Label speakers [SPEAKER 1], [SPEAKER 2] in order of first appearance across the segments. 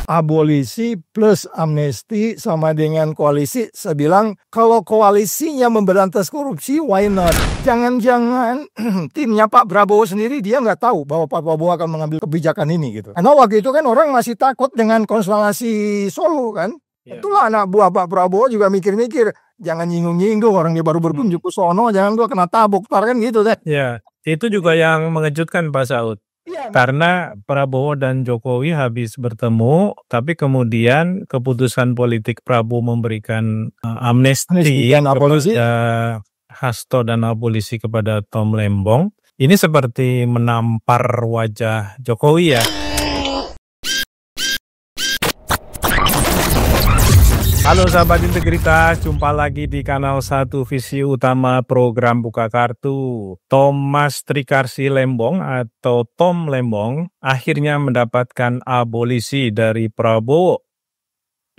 [SPEAKER 1] abolisi plus amnesti sama dengan koalisi. Saya bilang kalau koalisinya memberantas korupsi, why not? Jangan-jangan timnya Pak Prabowo sendiri dia nggak tahu bahwa Pak Prabowo akan mengambil kebijakan ini gitu. Karena waktu itu kan orang masih takut dengan konstelasi Solo kan. Itulah anak buah Pak Prabowo juga mikir-mikir, jangan nyinggung-nyinggung orang dia baru berkunjung ke sono, jangan gua kena tabok tar kan gitu deh.
[SPEAKER 2] Ya, itu juga yang mengejutkan Pak Saud.
[SPEAKER 1] Iya,
[SPEAKER 2] Karena Prabowo dan Jokowi habis bertemu, tapi kemudian keputusan politik Prabowo memberikan amnesti
[SPEAKER 1] dan abolisi.
[SPEAKER 2] kepada Hasto dan abolisi kepada Tom Lembong. Ini seperti menampar wajah Jokowi ya. Halo sahabat integritas, jumpa lagi di kanal 1 Visi Utama program Buka Kartu. Thomas Trikarsi Lembong atau Tom Lembong akhirnya mendapatkan abolisi dari Prabowo.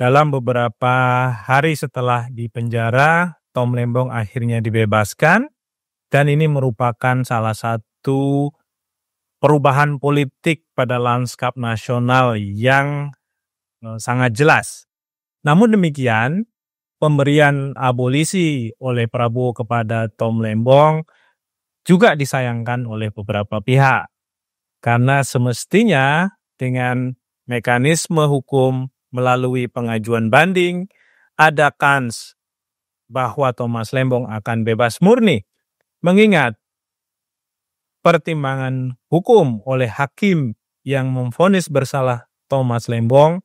[SPEAKER 2] Dalam beberapa hari setelah dipenjara, Tom Lembong akhirnya dibebaskan dan ini merupakan salah satu perubahan politik pada lanskap nasional yang sangat jelas. Namun demikian, pemberian abolisi oleh Prabowo kepada Tom Lembong juga disayangkan oleh beberapa pihak. Karena semestinya dengan mekanisme hukum melalui pengajuan banding, ada kans bahwa Thomas Lembong akan bebas murni. Mengingat pertimbangan hukum oleh hakim yang memvonis bersalah Thomas Lembong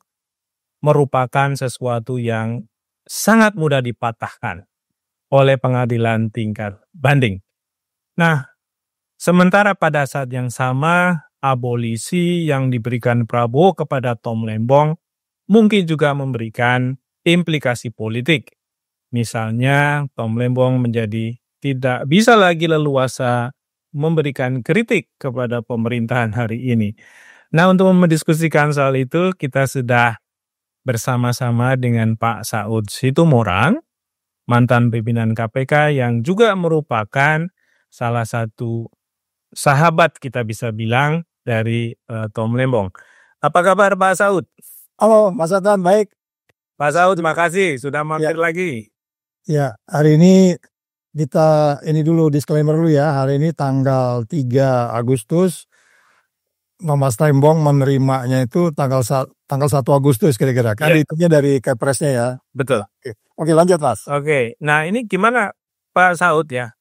[SPEAKER 2] merupakan sesuatu yang sangat mudah dipatahkan oleh pengadilan tingkat banding. Nah, sementara pada saat yang sama, abolisi yang diberikan Prabowo kepada Tom Lembong mungkin juga memberikan implikasi politik. Misalnya, Tom Lembong menjadi tidak bisa lagi leluasa memberikan kritik kepada pemerintahan hari ini. Nah, untuk mendiskusikan soal itu, kita sudah bersama-sama dengan Pak Saud Situmorang, mantan pimpinan KPK yang juga merupakan salah satu sahabat kita bisa bilang dari Tom Lembong. Apa kabar Pak Saud?
[SPEAKER 1] Halo Mas Atan, baik.
[SPEAKER 2] Pak Saud, terima kasih sudah mampir lagi.
[SPEAKER 1] Ya, hari ini kita ini dulu disclaimer dulu ya. Hari ini tanggal 3 Agustus. Mas Lembong menerimanya itu tanggal 1 Agustus kira-kira. Kan hitungnya dari Kepresnya ya.
[SPEAKER 2] Betul.
[SPEAKER 1] Oke, lanjut Mas.
[SPEAKER 2] Oke, nah ini gimana Pak Saud ya?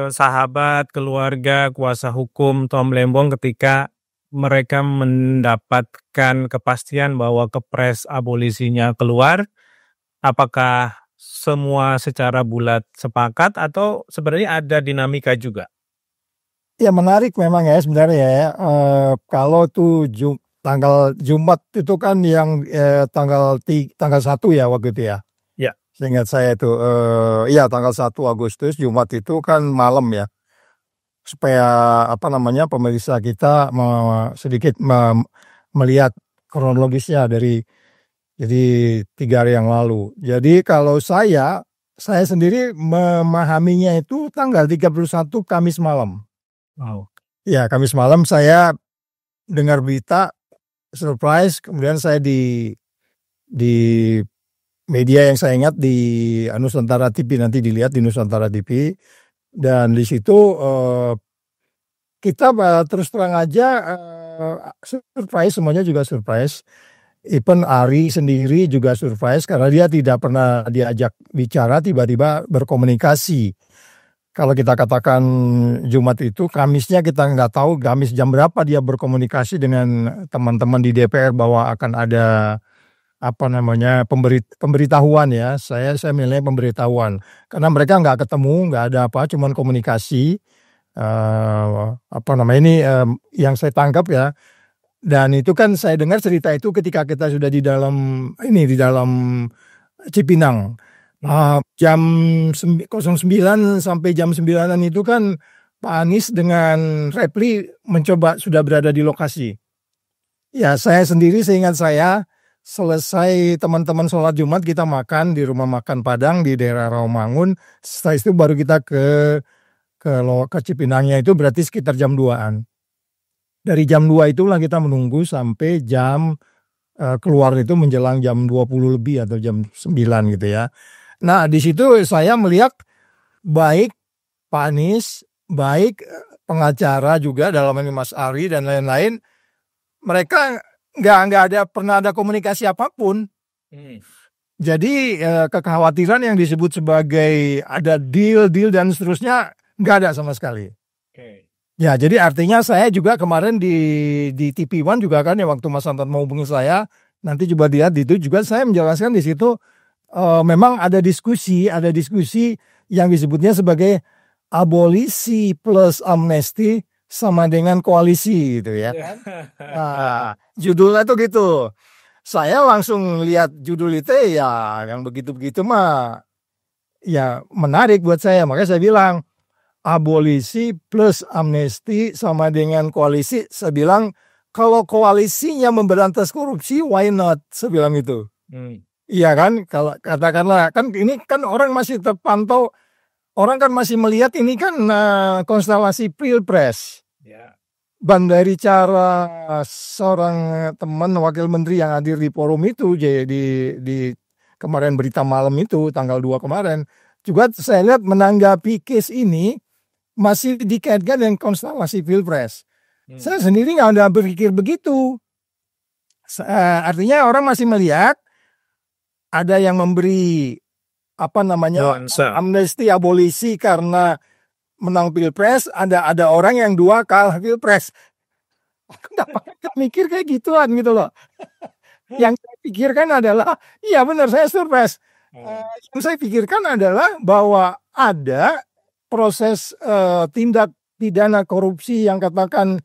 [SPEAKER 2] Sahabat, keluarga, kuasa hukum Tom Lembong ketika mereka mendapatkan kepastian bahwa Kepres abolisinya keluar, apakah semua secara bulat sepakat atau sebenarnya ada dinamika juga?
[SPEAKER 1] Ya menarik memang ya sebenarnya ya. Kalau tuh tanggal Jumat itu kan yang tanggal 1 ya waktu itu ya.
[SPEAKER 2] Ya.
[SPEAKER 1] Seingat saya itu tanggal 1 Agustus Jumat itu kan malam ya. Supaya pemirsa kita sedikit melihat kronologisnya jadi 3 hari yang lalu. Jadi kalau saya sendiri memahaminya itu tanggal 31 Kamis malam.
[SPEAKER 2] Wow.
[SPEAKER 1] Ya, Kamis malam saya dengar berita surprise, kemudian saya di media yang saya ingat di Nusantara TV, nanti dilihat di Nusantara TV, dan di situ kita terus terang aja surprise, semuanya juga surprise. Even Ari sendiri juga surprise karena dia tidak pernah diajak bicara, tiba-tiba berkomunikasi. Kalau kita katakan Jumat itu, Kamisnya kita nggak tahu Kamis jam berapa dia berkomunikasi dengan teman-teman di DPR bahwa akan ada pemberitahuan ya. Saya menilai pemberitahuan karena mereka nggak ketemu, nggak ada apa, cuman komunikasi. Yang saya tangkap ya. Dan itu kan saya dengar cerita itu ketika kita sudah di dalam Cipinang. Jam 09 sampai jam 9 itu kan Pak Anies dengan Repli mencoba sudah berada di lokasi. Ya saya sendiri seingat saya selesai teman-teman sholat Jumat kita makan di rumah makan Padang di daerah Rawamangun. Setelah itu baru kita ke Cipinangnya itu berarti sekitar jam 2-an. Dari jam 2 itulah kita menunggu sampai jam keluar itu menjelang jam 20 lebih atau jam 9 gitu ya. Nah di situ saya melihat baik Pak Anies, baik pengacara juga dalam ini Mas Ari dan lain-lain, mereka nggak pernah ada komunikasi apapun. Jadi kekhawatiran yang disebut sebagai ada deal dan seterusnya nggak ada sama sekali. Ya, jadi artinya saya juga kemarin di TV One juga kan ya waktu Mas Anton mau hubungi saya, nanti coba lihat itu juga saya menjelaskan di situ memang ada diskusi yang disebutnya sebagai abolisi plus amnesti sama dengan koalisi gitu ya. Nah, judulnya tuh gitu. Saya langsung lihat judul itu ya yang begitu-begitu mah ya menarik buat saya, makanya saya bilang abolisi plus amnesti sama dengan koalisi. Saya bilang kalau koalisinya memberantas korupsi, why not? Saya bilang gitu. Iya kan? Kalau katakanlah kan ini kan orang masih terpantau, orang kan masih melihat ini kan konstelasi pilpres. Dan dari cara seorang teman wakil menteri yang hadir di forum itu di kemarin berita malam itu tanggal 2 kemarin juga saya lihat menanggapi case ini masih dikaitkan dengan konstelasi pilpres. Saya sendiri nggak ada berpikir begitu. Artinya orang masih melihat ada yang memberi amnesti abolisi karena menang pilpres, ada orang yang 2 kalah pilpres. Kenapa mikir kayak gituan gitu loh. Yang saya pikirkan adalah, iya benar saya surprise. Yang saya pikirkan adalah bahwa ada proses tindak pidana korupsi yang katakan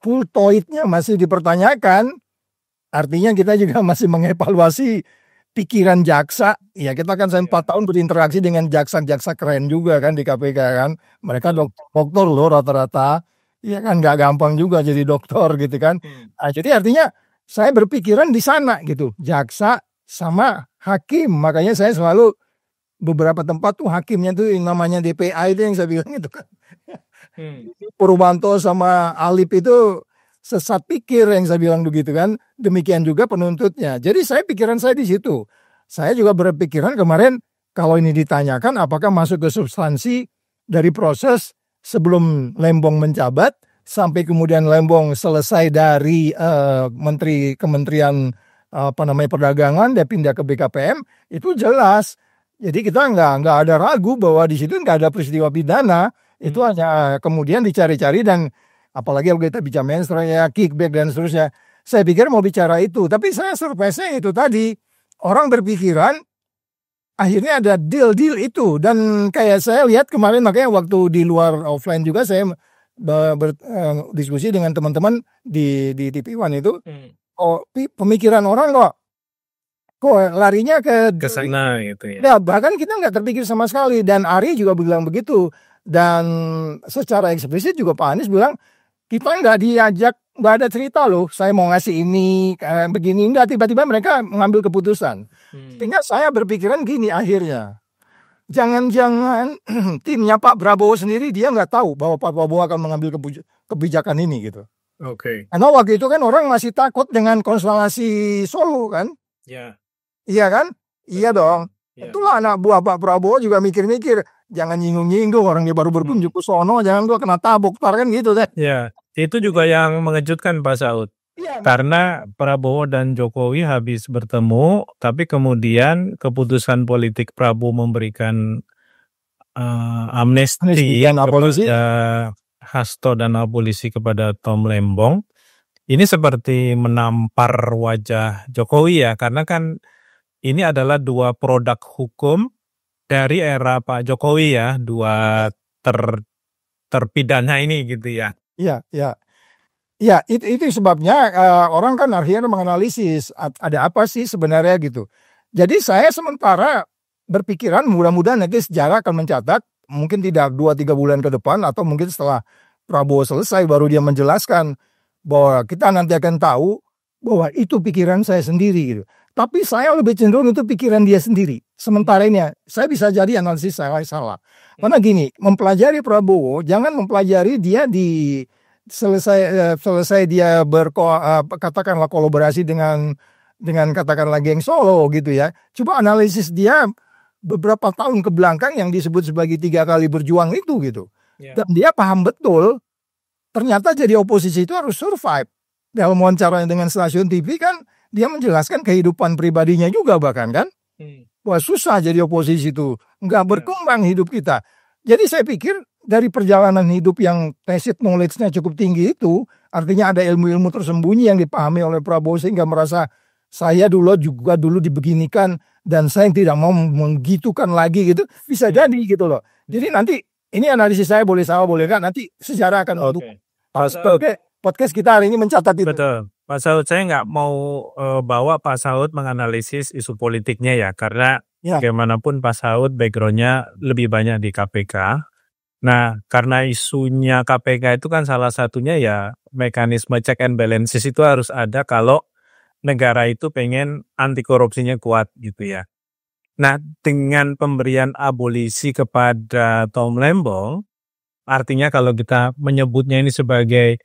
[SPEAKER 1] fultoidnya masih dipertanyakan. Artinya kita juga masih mengevaluasi pikiran jaksa. Ya kita kan 4 tahun berinteraksi dengan jaksa-jaksa keren juga kan di KPK kan. Mereka dokter loh rata-rata. Ya kan nggak gampang juga jadi dokter gitu kan. Nah, jadi artinya saya berpikiran di sana gitu. Jaksa sama hakim. Makanya saya selalu beberapa tempat tuh hakimnya tuh yang namanya DPA itu yang saya bilang itu kan. Purwanto sama Alip itu sesat pikir yang saya bilang begitu kan. Demikian juga penuntutnya. Jadi pikiran saya di situ. Saya juga berpikiran kemarin kalau ini ditanyakan apakah masuk ke substansi dari proses sebelum Lembong menjabat sampai kemudian Lembong selesai dari kementerian perdagangan dia pindah ke BKPM itu jelas. Jadi kita nggak ada ragu bahwa di situ nggak ada peristiwa pidana. Itu hanya kemudian dicari-cari dan apalagi kalau kita bicara mainstream ya, kickback dan seterusnya. Saya pikir mau bicara itu. Tapi saya surprise-nya itu tadi. Orang berpikiran akhirnya ada deal itu. Dan kayak saya lihat kemarin makanya waktu di luar offline juga saya berdiskusi dengan teman-teman di TV One itu. Pemikiran orang kok larinya ke
[SPEAKER 2] sana gitu ya.
[SPEAKER 1] Ya bahkan kita nggak terpikir sama sekali. Dan Ari juga bilang begitu. Dan secara eksplisit juga Pak Anies bilang, kita nggak diajak, nggak ada cerita loh, saya mau ngasih ini, begini, enggak, tiba-tiba mereka mengambil keputusan. Sehingga saya berpikiran gini akhirnya, jangan-jangan timnya Pak Prabowo sendiri dia nggak tahu bahwa Pak Prabowo akan mengambil kebijakan ini gitu. Karena waktu itu kan orang masih takut dengan konstelasi Solo kan. Iya kan? Iya dong. Itulah anak buah Pak Prabowo juga mikir-mikir, jangan nyinggung-nyinggung orang dia baru berkunjung ke sono, jangan gua kena tabuk tar kan gitu deh.
[SPEAKER 2] Ya, itu juga yang mengejutkan Pak Saud. Karena Prabowo dan Jokowi habis bertemu, tapi kemudian keputusan politik Prabowo memberikan amnesti kepada Hasto dan abolisi kepada Tom Lembong. Ini seperti menampar wajah Jokowi ya, karena kan ini adalah 2 produk hukum dari era Pak Jokowi ya, 2 terpidana ini gitu ya.
[SPEAKER 1] Iya, itu sebabnya orang kan akhirnya menganalisis ada apa sih sebenarnya gitu. Jadi saya sementara berpikiran mudah-mudahan nanti sejarah akan mencatat, mungkin tidak 2-3 bulan ke depan atau mungkin setelah Prabowo selesai baru dia menjelaskan bahwa kita nanti akan tahu bahwa itu pikiran saya sendiri gitu. Tapi saya lebih cenderung itu pikiran dia sendiri. Sementara ini saya bisa jadi analisis saya salah. Karena gini, mempelajari Prabowo jangan mempelajari dia selesai dia katakanlah kolaborasi dengan dengan katakanlah geng Solo gitu ya. Coba analisis dia beberapa tahun ke belakang yang disebut sebagai 3 kali berjuang itu gitu. Dan dia paham betul ternyata jadi oposisi itu harus survive. Dalam wawancaranya dengan stasiun TV kan dia menjelaskan kehidupan pribadinya juga bahkan kan. Wah susah jadi oposisi itu, nggak berkembang hidup kita. Jadi saya pikir dari perjalanan hidup yang tacit knowledge-nya cukup tinggi itu, artinya ada ilmu-ilmu tersembunyi yang dipahami oleh Prabowo sehingga merasa saya dulu dibeginikan dan saya tidak mau menggitukan lagi gitu, bisa jadi gitu loh. Jadi nanti ini analisis saya boleh salah boleh enggak, nanti sejarah akan Oke, podcast kita hari ini mencatat itu.
[SPEAKER 2] Betul. Pak Saud, saya nggak mau bawa Pak Saud menganalisis isu politiknya ya, karena bagaimanapun Pak Saud background-nya lebih banyak di KPK. Nah, karena isunya KPK itu kan salah satunya ya mekanisme check and balances itu harus ada kalau negara itu pengen anti korupsinya kuat gitu ya. Nah, dengan pemberian abolisi kepada Tom Lembong, artinya kalau kita menyebutnya ini sebagai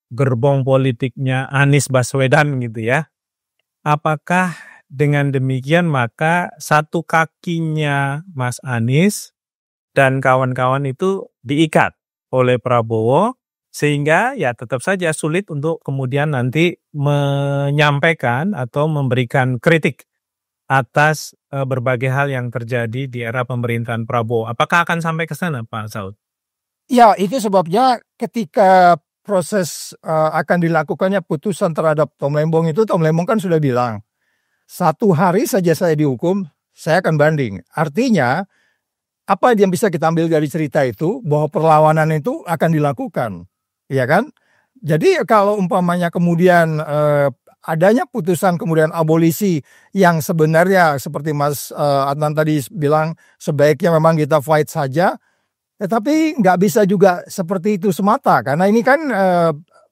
[SPEAKER 2] gerbong politiknya Anies Baswedan gitu ya. Apakah dengan demikian maka satu kakinya Mas Anies dan kawan-kawan itu diikat oleh Prabowo sehingga ya tetap saja sulit untuk kemudian nanti menyampaikan atau memberikan kritik atas berbagai hal yang terjadi di era pemerintahan Prabowo. Apakah akan sampai ke sana Pak Saud?
[SPEAKER 1] Ya, itu sebabnya ketika proses akan dilakukannya putusan terhadap Tom Lembong itu, Tom Lembong kan sudah bilang 1 hari saja saya dihukum, saya akan banding. Artinya apa yang bisa kita ambil dari cerita itu bahwa perlawanan itu akan dilakukan, ya kan? Jadi kalau umpamanya kemudian adanya putusan kemudian abolisi yang sebenarnya seperti Mas Adnan tadi bilang sebaiknya memang kita fight saja, tetapi nggak bisa juga seperti itu semata karena ini kan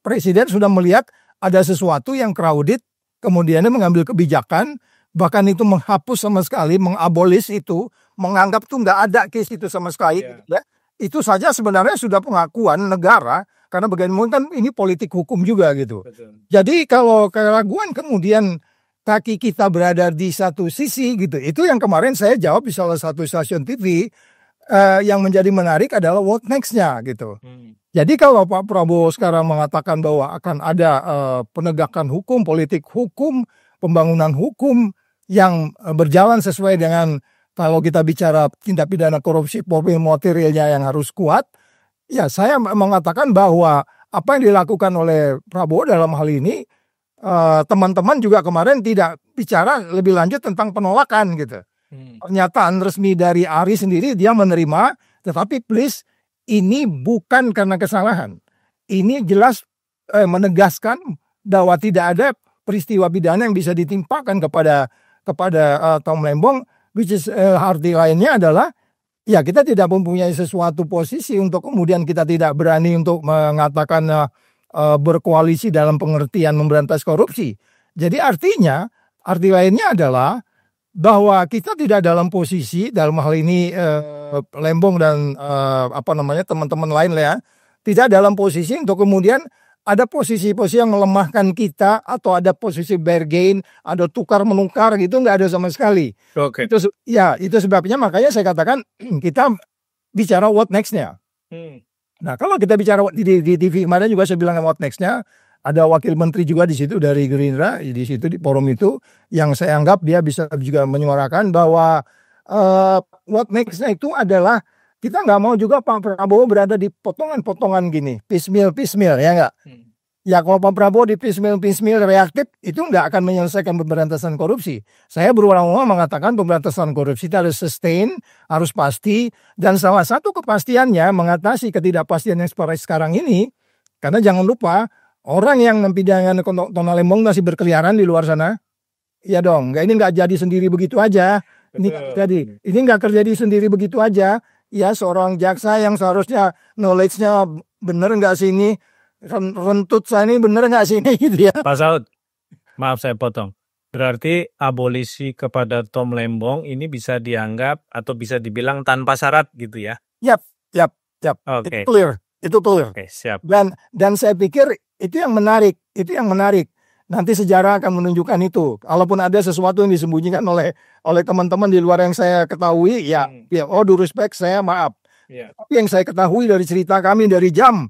[SPEAKER 1] presiden sudah melihat ada sesuatu yang crowded, kemudian mengambil kebijakan bahkan itu menghapus sama sekali, mengabolis itu, menganggap tuh nggak ada case itu sama sekali. Ya. Itu saja sebenarnya sudah pengakuan negara, karena bagaimana kan ini politik hukum juga gitu. Betul. Jadi kalau keraguan kemudian kaki kita berada di satu sisi gitu, itu yang kemarin saya jawab di salah satu stasiun TV, yang menjadi menarik adalah what next-nya gitu. Jadi kalau Pak Prabowo sekarang mengatakan bahwa akan ada penegakan hukum, politik hukum, pembangunan hukum, yang berjalan sesuai dengan kalau kita bicara tindak pidana korupsi profil materialnya yang harus kuat, ya saya mengatakan bahwa apa yang dilakukan oleh Prabowo dalam hal ini, teman-teman juga kemarin tidak bicara lebih lanjut tentang penolakan gitu. Pernyataan resmi dari Ari sendiri dia menerima, tetapi please ini bukan karena kesalahan. Ini jelas menegaskan bahwa tidak ada peristiwa pidana yang bisa ditimpakan kepada Tom Lembong, which is arti lainnya adalah ya kita tidak mempunyai sesuatu posisi untuk kemudian kita tidak berani untuk mengatakan berkoalisi dalam pengertian memberantas korupsi. Jadi artinya arti lainnya adalah bahwa kita tidak dalam posisi dalam hal ini Lembong dan teman-teman lain lah ya, tidak dalam posisi untuk kemudian ada posisi-posisi yang melemahkan kita atau ada posisi bargain, ada tukar menukar gitu nggak ada sama sekali.
[SPEAKER 2] Oke.
[SPEAKER 1] Itu sebabnya makanya saya katakan kita bicara what next-nya. Nah kalau kita bicara di TV kemarin juga saya bilang what next-nya, ada wakil menteri juga di situ dari Gerindra di situ di forum itu yang saya anggap dia bisa juga menyuarakan bahwa what next-nya itu adalah kita nggak mau juga Pak Prabowo berada di potongan-potongan gini, piecemeal ya nggak? Ya kalau Pak Prabowo di piecemeal reaktif itu nggak akan menyelesaikan pemberantasan korupsi. Saya berulang-ulang mengatakan pemberantasan korupsi itu harus sustain, harus pasti, dan salah satu kepastiannya mengatasi ketidakpastian yang seperti sekarang ini, karena jangan lupa orang yang mempidana Tom Lembong masih berkeliaran di luar sana. Ya dong, ini nggak jadi sendiri begitu aja. Ini nggak terjadi sendiri begitu aja. Ya seorang jaksa yang seharusnya knowledge-nya bener nggak sini, rentut saya ini bener nggak sini gitu ya.
[SPEAKER 2] Pak Saud, maaf saya potong. Berarti abolisi kepada Tom Lembong ini bisa dianggap atau bisa dibilang tanpa syarat gitu ya?
[SPEAKER 1] Yap.
[SPEAKER 2] Okay.
[SPEAKER 1] Itu clear.
[SPEAKER 2] Oke, siap.
[SPEAKER 1] Dan saya pikir itu yang menarik. Nanti sejarah akan menunjukkan itu. Kalaupun ada sesuatu yang disembunyikan oleh teman-teman di luar yang saya ketahui, ya due respect, saya maaf. Tapi yang saya ketahui dari cerita kami dari jam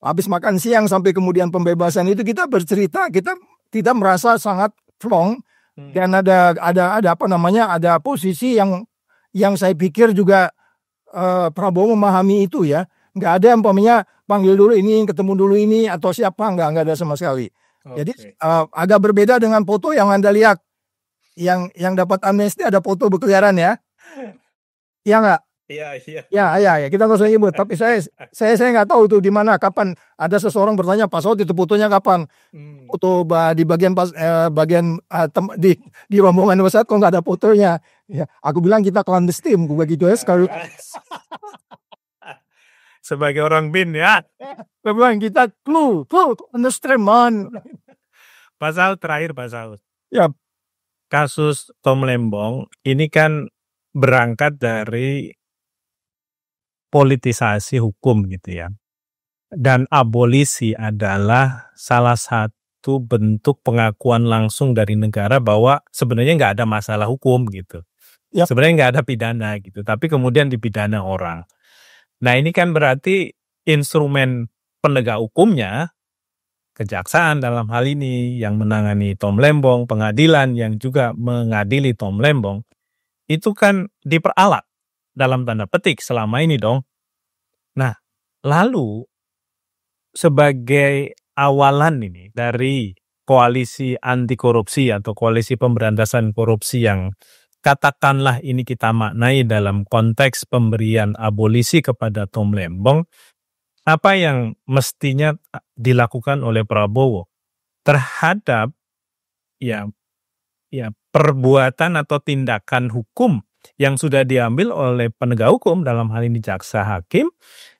[SPEAKER 1] habis makan siang sampai kemudian pembebasan itu, kita bercerita, kita merasa sangat plong, dan ada ada posisi yang saya pikir juga Prabowo memahami itu ya. Nggak ada yang umpamanya panggil dulu ini, ketemu dulu ini, atau siapa, nggak ada sama sekali. Jadi agak berbeda dengan foto yang Anda lihat. Yang dapat amnesti ada foto berkeliaran ya. Iya nggak? Iya. Kita nggak usah nyebut. Tapi saya nggak tahu itu di mana, kapan. Ada seseorang bertanya, Pak Saud itu fotonya kapan? Foto di bagian di rombongan pesawat kok nggak ada fotonya. Ya, aku bilang kita clandestine, begitu ya sekali.
[SPEAKER 2] Sebagai orang BIN ya.
[SPEAKER 1] Saya bilang kita clue understand man.
[SPEAKER 2] Pak Saud, terakhir Pak Saud.
[SPEAKER 1] Ya.
[SPEAKER 2] Kasus Tom Lembong ini kan berangkat dari politisasi hukum gitu ya. Dan abolisi adalah salah satu bentuk pengakuan langsung dari negara bahwa sebenarnya nggak ada masalah hukum gitu. Ya. Sebenarnya nggak ada pidana gitu, tapi kemudian dipidana orang. Nah ini kan berarti instrumen penegak hukumnya, kejaksaan dalam hal ini yang menangani Tom Lembong, pengadilan yang juga mengadili Tom Lembong, itu kan diperalat dalam tanda petik selama ini dong. Nah lalu sebagai awalan ini dari koalisi anti korupsi atau koalisi pemberantasan korupsi yang katakanlah ini kita maknai dalam konteks pemberian abolisi kepada Tom Lembong, apa yang mestinya dilakukan oleh Prabowo terhadap ya perbuatan atau tindakan hukum yang sudah diambil oleh penegak hukum, dalam hal ini jaksa hakim,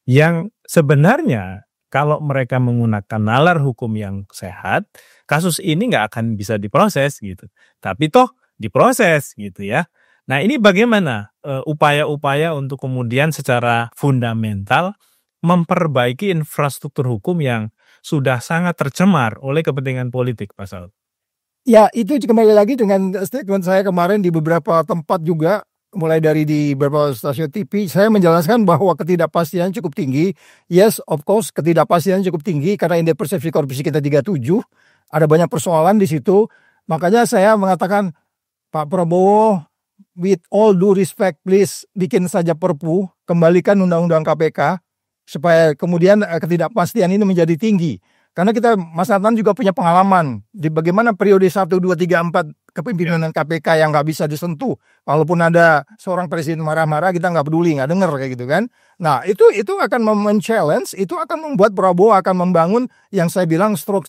[SPEAKER 2] yang sebenarnya kalau mereka menggunakan nalar hukum yang sehat, kasus ini nggak akan bisa diproses gitu. Tapi toh diproses gitu ya. Nah ini bagaimana upaya-upaya untuk kemudian secara fundamental memperbaiki infrastruktur hukum yang sudah sangat tercemar oleh kepentingan politik, Pak Saud?
[SPEAKER 1] Ya itu kembali lagi dengan statement saya kemarin di beberapa tempat juga, mulai dari di beberapa stasiun TV, saya menjelaskan bahwa ketidakpastian cukup tinggi. Yes, of course, ketidakpastian cukup tinggi karena indeks persepsi korupsi kita 37, ada banyak persoalan di situ. Makanya saya mengatakan, Pak Prabowo, with all due respect, please bikin saja Perpu, kembalikan Undang-Undang KPK, supaya kemudian ketidakpastian ini menjadi tinggi. Karena Mas Adnan juga punya pengalaman di bagaimana periode 1, 2, 3, 4 kepemimpinan KPK yang nggak bisa disentuh. Walaupun ada seorang presiden marah-marah, kita nggak peduli, nggak dengar kayak gitu kan. Nah itu akan men-challenge, itu akan membuat Prabowo akan membangun yang saya bilang strong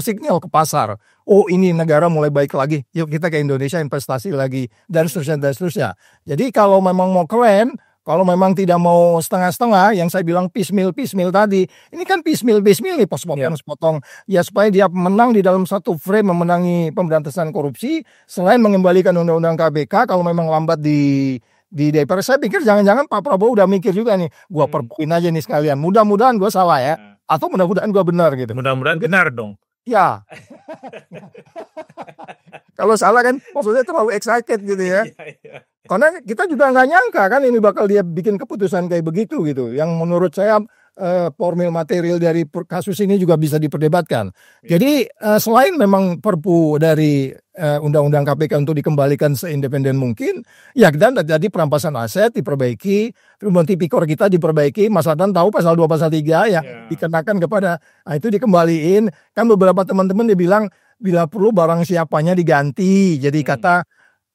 [SPEAKER 1] signal ke pasar. Oh ini negara mulai baik lagi, yuk kita ke Indonesia investasi lagi, dan seterusnya. Jadi kalau memang mau keren, kalau memang tidak mau setengah-setengah, yang saya bilang piecemeal tadi, ini kan piecemeal nih, potong. Ya supaya dia menang di dalam satu frame memenangi pemberantasan korupsi, selain mengembalikan Undang-Undang KPK, kalau memang lambat di DPR, saya pikir jangan-jangan Pak Prabowo udah mikir juga nih, gua perpuin aja nih sekalian, mudah-mudahan gua salah ya, atau mudah-mudahan gua benar gitu.
[SPEAKER 2] Mudah-mudahan benar dong.
[SPEAKER 1] Ya. Kalau salah kan maksudnya terlalu excited gitu ya. Karena kita juga nggak nyangka kan ini bakal dia bikin keputusan kayak begitu gitu. Yang menurut saya formil material dari kasus ini juga bisa diperdebatkan. Jadi selain memang Perpu dari Undang-Undang KPK untuk dikembalikan seindependen mungkin, ya dan jadi perampasan aset diperbaiki, Tribunal Tipikor kita diperbaiki, Mas Adnan tahu pasal 2 pasal 3 ya dikenakan kepada itu dikembaliin. Kan beberapa teman-teman dia bilang bila perlu barang siapanya diganti. Jadi kata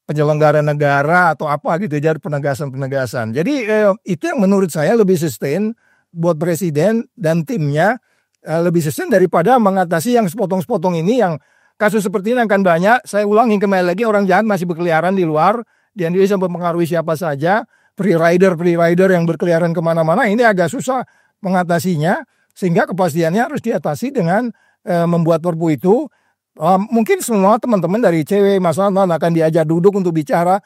[SPEAKER 1] penyelenggara negara atau apa gitu, jadi penegasan. Jadi itu yang menurut saya lebih sustain buat presiden dan timnya, lebih sustain daripada mengatasi yang sepotong-sepotong ini. Yang kasus seperti ini akan banyak. Saya ulangi kembali lagi, orang jahat masih berkeliaran di luar, di Indonesia mempengaruhi siapa saja, free rider yang berkeliaran kemana-mana. Ini agak susah mengatasinya, sehingga kepastiannya harus diatasi dengan membuat Perpu itu. Mungkin semua teman-teman dari CW Mas Adnan akan diajak duduk untuk bicara.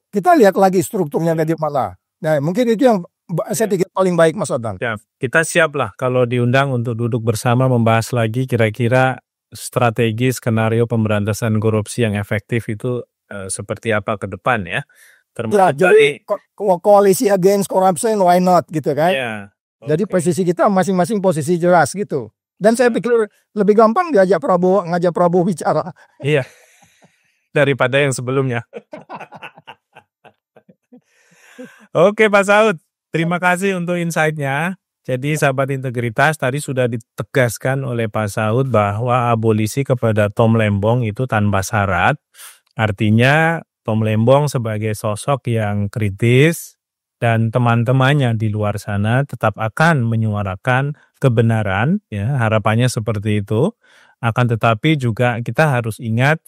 [SPEAKER 1] Kita lihat lagi strukturnya dari mana. Nah, mungkin itu yang saya pikir paling baik, Mas Adnan.
[SPEAKER 2] Ya, kita siap lah kalau diundang untuk duduk bersama membahas lagi kira-kira strategi skenario pemberantasan korupsi yang efektif itu seperti apa ke depan ya.
[SPEAKER 1] Ya, jadi koalisi against corruption, why not gitu kan?
[SPEAKER 2] Ya,
[SPEAKER 1] Jadi posisi kita masing-masing posisi jelas gitu. Dan saya pikir lebih gampang ngajak Prabowo bicara.
[SPEAKER 2] Iya. Daripada yang sebelumnya. Oke Pak Saud, terima kasih untuk insight-nya. Jadi sahabat integritas, tadi sudah ditegaskan oleh Pak Saud bahwa abolisi kepada Tom Lembong itu tanpa syarat. Artinya Tom Lembong sebagai sosok yang kritis dan teman-temannya di luar sana tetap akan menyuarakan kebenaran, ya harapannya seperti itu. Akan tetapi juga kita harus ingat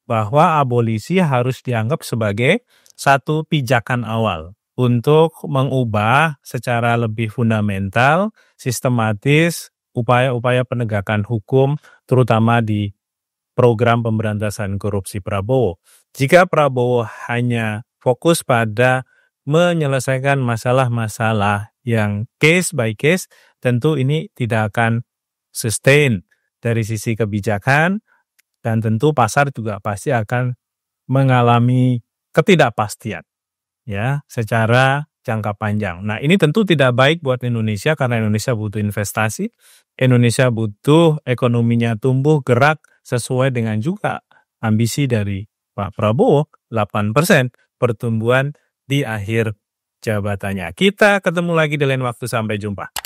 [SPEAKER 2] bahwa abolisi harus dianggap sebagai satu pijakan awal untuk mengubah secara lebih fundamental, sistematis, upaya-upaya penegakan hukum, terutama di program pemberantasan korupsi Prabowo. Jika Prabowo hanya fokus pada menyelesaikan masalah-masalah yang case by case, tentu ini tidak akan sustain dari sisi kebijakan, dan tentu pasar juga pasti akan mengalami ketidakpastian ya secara jangka panjang. Nah, ini tentu tidak baik buat Indonesia karena Indonesia butuh investasi, Indonesia butuh ekonominya tumbuh gerak sesuai dengan juga ambisi dari Pak Prabowo 8% pertumbuhan di akhir jabatannya. Kita ketemu lagi di lain waktu, sampai jumpa.